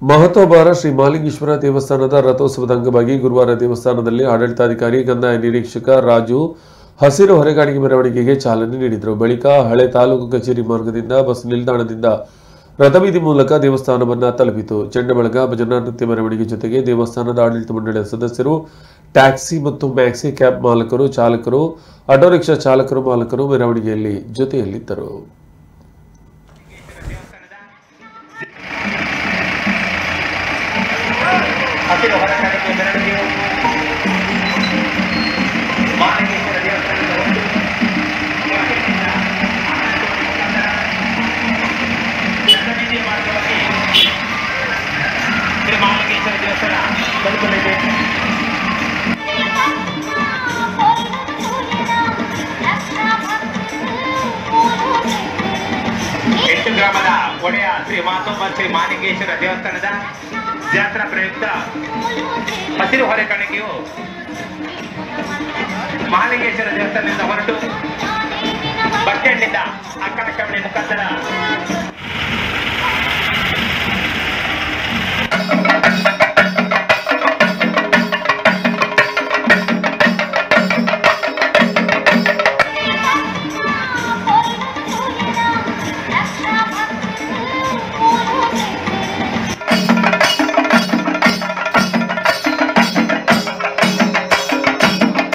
ಮಹತ್ವಭಾರ ಶ್ರೀ ಮಹಾಲಿಂಗೇಶ್ವರ ದೇವಸ್ಥಾನದ ರಥೋತ್ಸವದ ಅಂಗವಾಗಿ ಗುರುವಾರ ದೇವಸ್ಥಾನದಲ್ಲಿ ಆಡಳಿತಾಧಿಕಾರಿ ಕಂದಾಯ ನಿರೀಕ್ಷಕ ರಾಜು ಹಸಿರು ಹೊರೆಗಾಣಿಕೆ ಮೆರವಣಿಗೆಗೆ ಚಾಲನೆ ನೀಡಿದರು. ಬಳಿಕ ಹಳೆ ತಾಲೂಕು ಕಚೇರಿ ಮಾರ್ಗದಿಂದ ಬಸ್ ನಿಲ್ದಾಣದಿಂದ ರಥಬೀದಿ ಮೂಲಕ ದೇವಸ್ಥಾನವನ್ನು ತಲುಪಿತು. ಚೆಂಡಬಳಗ, ಭಜನಾ ನೃತ್ಯ ಮೆರವಣಿಗೆ ಜೊತೆಗೆ ದೇವಸ್ಥಾನದ ಆಡಳಿತ ಮಂಡಳಿಯ ಸದಸ್ಯರು, ಟ್ಯಾಕ್ಸಿ ಮತ್ತು ಮ್ಯಾಕ್ಸಿ ಕ್ಯಾಬ್ ಮಾಲಕರು, ಚಾಲಕರು, ಆಟೋ ರಿಕ್ಷಾ ಚಾಲಕರು, ಮಾಲಕರು ಮೆರವಣಿಗೆಯಲ್ಲಿ ಜೊತೆಯಲ್ಲಿದ್ದರು. ಹಸಿರು ಹೊರಕಾಣಿಕೆ ಮೆರವಣಿಗೆಯು ಮಹಾಲಿಂಗೇಶ್ವರ ದೇವಸ್ಥಾನದ ಒಂದು ರಥಬೀದಿಯ ಮಾರ್ಗವಾಗಿ ಶ್ರೀ ಮಹಾಲಿಂಗೇಶ್ವರ ದೇವಸ್ಥಾನ ತಲುಪಲಿದೆ. 8 ಗ್ರಾಮದ ಒಡೆಯ ಶ್ರೀ ಮಾತೋಬ ಶ್ರೀ ಮಹಾಲಿಂಗೇಶ್ವರ ದೇವಸ್ಥಾನದ ಜಾತ್ರಾ ಪ್ರಯುಕ್ತ ಹಸಿರು ಹೊರೆಕಾಣಿಕೆಯು ಮಹಾಲಿಂಗೇಶ್ವರ ದೇವಸ್ಥಾನದಿಂದ ಹೊರಟು ಬಸ್ ಸ್ಟ್ಯಾಂಡ್ನಿಂದ ಅಕ್ಕನ ಶ್ರವಣಿ ಮುಖಾಂತರ